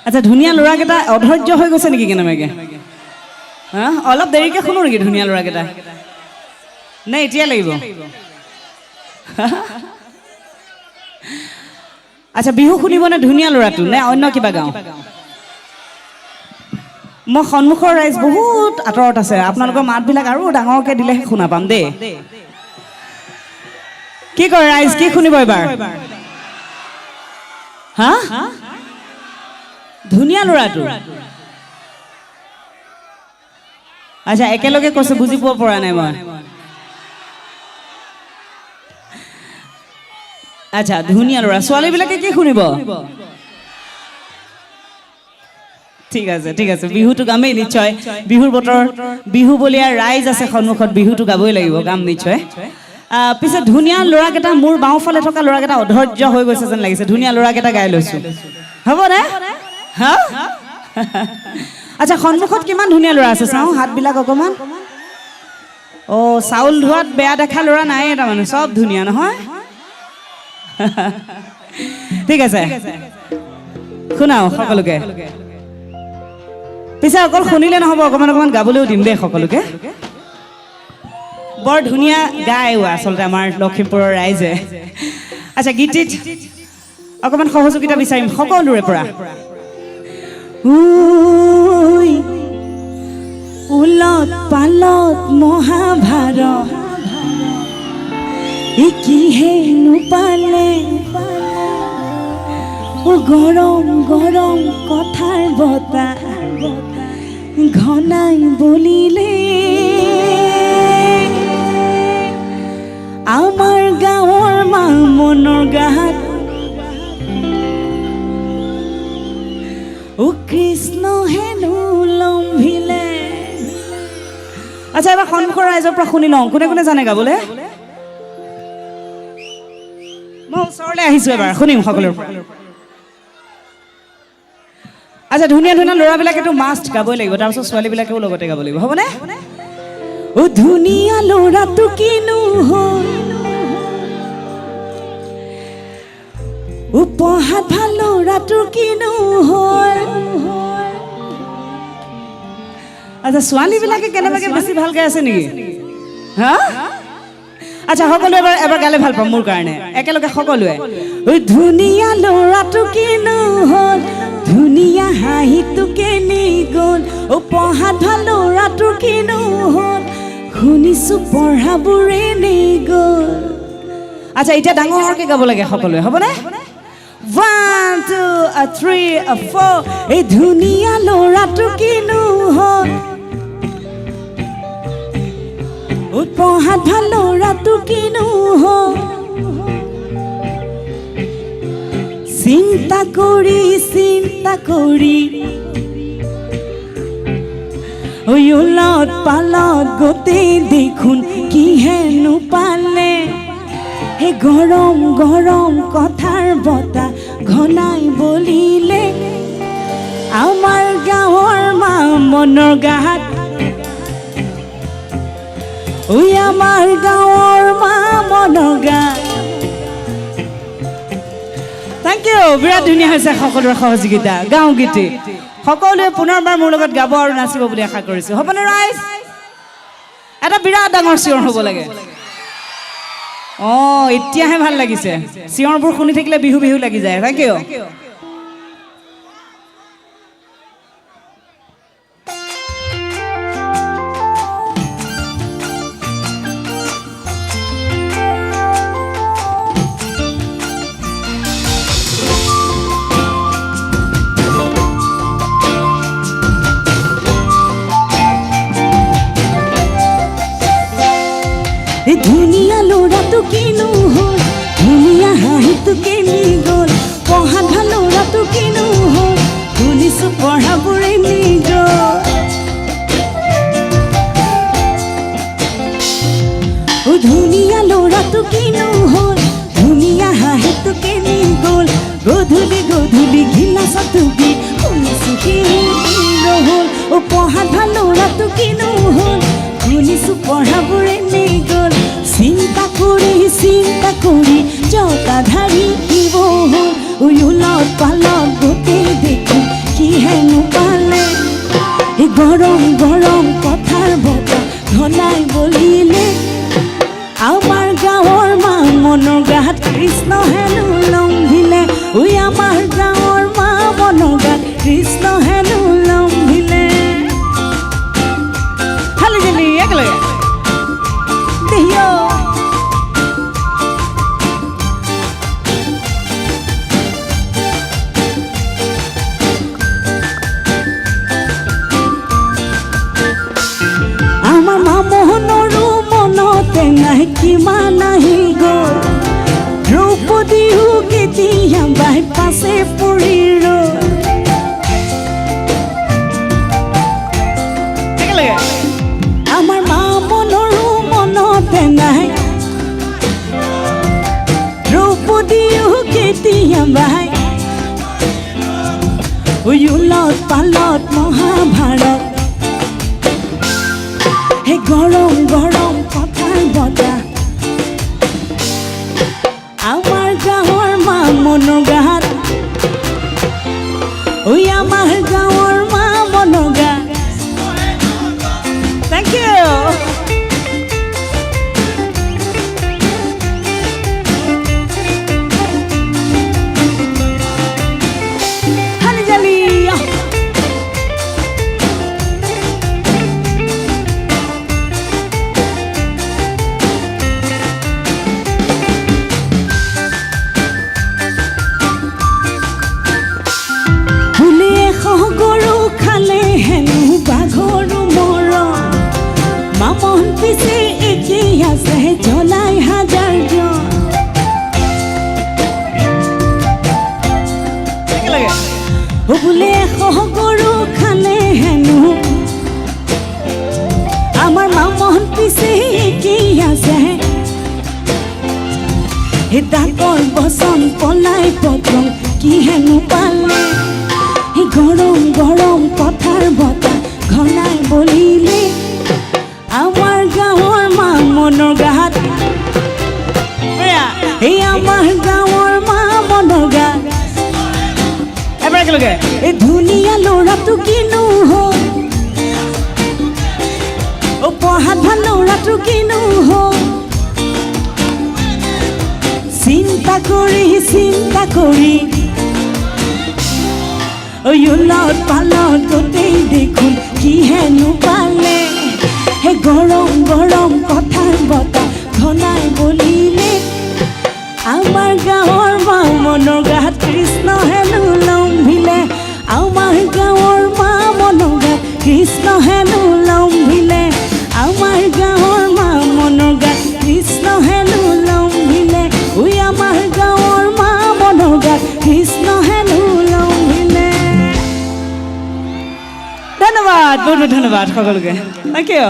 আচ্ছা ধুনীয়া ল'ৰাকেইটা অধৈৰ্য হৈ গৈছে নেকি কেনেবাকে হা অলপ দেৰিকে শুনো নেকি ধুনীয়া ল'ৰাকেইটা নে এতিয়া লাগিব আচ্ছা বিহু শুনিবনে ধুনীয়া ল'ৰাটো নে অন্য কিবা গাওঁ মই সন্মুখৰ ৰাইজ বহুত আঁতৰত আছে আপোনালোকৰ মাতবিলাক আৰু ডাঙৰকে দিলেহে শুনা পাম দেই কি কয় ৰাইজ কি শুনিব এবাৰ হা ধুনীয়া ল'ৰাটো আচ্ছা একেলগে কৈছে বুজি পোৱা পৰা নাই মই আচ্ছা ধুনীয়া ল'ৰা ছোৱালীবিলাকে কি শুনিব ঠিক আছে বিহুটো গামেই নিশ্চয় বিহুৰ বতৰ বিহু বলিয়া ৰাইজ আছে সন্মুখত বিহুটো গাবই লাগিব গাম নিশ্চয় পিছে ধুনীয়া ল'ৰাকেইটা মোৰ বাওঁফালে থকা ল'ৰাকেইটা অধৈৰ্য হৈ গৈছে যেন লাগিছে ধুনীয়া ল'ৰাকেইটা গাই লৈছো হ'ব নে হা আচ্ছা সন্মুখত কিমান ধুনীয়া ল'ৰা আছে চাওঁ হাতবিলাক অকণমান অ' চাউল ধোৱাত বেয়া দেখা ল'ৰা নাই তাৰমানে চব ধুনীয়া নহয় ঠিক আছে শুনাও সকলোকে পিছে অকল শুনিলে নহ'ব অকণমান অকণমান গাবলৈও দিম দেই সকলোকে বৰ ধুনীয়া গায় আচলতে আমাৰ লখিমপুৰৰ ৰাইজে আচ্ছা গীতটিত অকণমান সহযোগিতা বিচাৰিম সকলোৰে পৰা উলট পালট মহাভাৰত কিহেনো পালে গৰম গৰম কথাৰ বতাহ ঘনাই বলিলে আমাৰ গাঁৱৰ মনৰ গাত ও কৃষ্ণ হেনো লম্ভিলে আচ্ছা এবাৰ সন্মুখৰ ৰাইজৰ পৰা শুনি লওঁ কোনে কোনে জানে গাবলে মই ওচৰলৈ আহিছো এবাৰ শুনিম সকলোৰে পৰা আচ্ছা ধুনীয়া ধুনীয়া ল'ৰাবিলাকেতো মাষ্ট গাবই লাগিব তাৰপিছত ছোৱালীবিলাকেও লগতে গাব লাগিব হ'বনে ও ধুনীয়া ল'ৰাটো কিনো হ'ল ও পঢ়াত ভাল ল'ৰাটো কিনো হ'ল আচ্ছা ছোৱালীবিলাকে কেনেবাকে বেছি ভালকে আছে নেকি হা আচ্ছা সকলোৱে এবাৰ গালে ভাল পাম মোৰ কাৰণে একেলগে সকলোৱে ঐ ধুনীয়া ল'ৰাটো কিনো হ'ল ধুনীয়া হাঁহিটো কেনি গ'ল ও পঢ়াত ভাল ল'ৰাটো কিনো হ'ল শুনিছো পঢ়াবোৰে নি গ'ল আচ্ছা এতিয়া ডাঙৰকে গাব লাগে সকলোৱে হ'বনে 1 2 3 4 এই ধুনীয়া ল'ৰাটো কিনো হ'ল পঢ়াত ভাল ল'ৰাটো কিনো হ'ল চিন্তা কৰি উলট পালট গোটেই দেখোন কিহেনো পালে হে গৰম গৰম কথাৰ বতাহ ঘনাই বলিলে আমাৰ গাঁৱৰ মনৰ গাত ঐ আমাৰ গাঁৱৰ মনৰ গাত থেংক ইউ বিৰাট ধুনীয়া হৈছে সকলোৰে সহযোগিতা গাঁও গীতে সকলোৱে পুনৰবাৰ মোৰ লগত গাব আৰু নাচিব বুলি আশা কৰিছো হ'বনে ৰাইজ এটা বিৰাট ডাঙৰ চিঞৰ হ'ব লাগে অ' এতিয়াহে ভাল লাগিছে চিঞৰবোৰ শুনি থাকিলে বিহু বিহু লাগি যায় থেংক ইউ ধুনীয়া ল'ৰাটো কিনো হ'ল ধুনীয়া হাঁহিটো কেনি গ'ল পঢ়া ভাল ল'ৰাটো কিনো হ'ল শুনিছো পঢ়াবোৰে নি গ'ল ধুনীয়া ল'ৰাটো কিনো হ'ল ধুনীয়া হাঁহিটো কেনি গ'ল গধূলি গধূলি গিলাচত ডুবি শুনিছো কি নহ'ল পঢ়া ভাল ল'ৰাটো কিনো হ'ল শুনিছো পঢ়াবোৰে নি গ'ল চিন্তা কৰি জতাধাৰী শিৱ হ'ল উলট পালট গোটেই দেখোন কি হেনো পালে এই গৰম গৰম কথাৰ বতা ঘনাই বলিলে আমাৰ গাঁৱৰ মা মনৰ গাত কৃষ্ণ হেনো লম্ভিলে ঐ আমাৰ গাঁৱৰ মা মনৰ গাত কৃষ্ণ হেনো লম্ভিলে খালি জানি একেলগে দেহিও আমাৰ মা মোহনৰো মনতে নাই কিমান আহি গ'ল দ্ৰৌপদীও কেতিয়া বাই পাছে পৰি ৰ'ল আমাৰ মা মনৰো মনতে নাই দ্ৰৌপদীও কেতিয়া বাই উলট পালট মহাভাৰত হে গৰম গৰম কথাৰ বতা আমাৰ গাঁৱৰ মা মনৰ গাত ঐ আমাৰ গাঁৱৰ মা মনৰ গাত Thank you. Honey Jelly. গৰু খালে হেনো বাঘৰু মৰম মামন পিছে একেই আছে জ্বলাই হাজাৰ জন বোলে গৰু খালে হেনো আমাৰ মামন পিছে একেই আছে ডাকৰ বচন পলাই পত্ৰ কি হেনো পালে গৰম গৰম কথাৰ বতা ঘনাই বলিলে আমাৰ গাঁৱৰ মা মনৰ গাত এই আমাৰ গাঁৱৰ মা মনৰ গাত এবাৰ একেলগে এই ধুনীয়া ল'ৰাটো কিনো হ'ল অ পঢ়াত ভাল ল'ৰাটো কিনো হ'ল চিন্তা কৰি উলট পালট গোটেই দেখোন কি হেনো পালে হে গৰম গৰম কথাৰ বতা ঘনাই বলিলে আমাৰ গাঁৱৰ মা মনৰ গাত কৃষ্ণ হেনো লম্ভিলে আমাৰ গাঁৱৰ মা মনৰ গাত কৃষ্ণ হেনো লম্ভিলে আমাৰ গাঁৱৰ মা মনৰ গাত কৃষ্ণ হেনো লম্ভিলে ঐ আমাৰ গাঁৱৰ মা মনৰ গাত কৃষ্ণ হেনো লম্ভিলে ধন্যবাদ বহুত বহুত ধন্যবাদ সকলোকে থেংক ইউ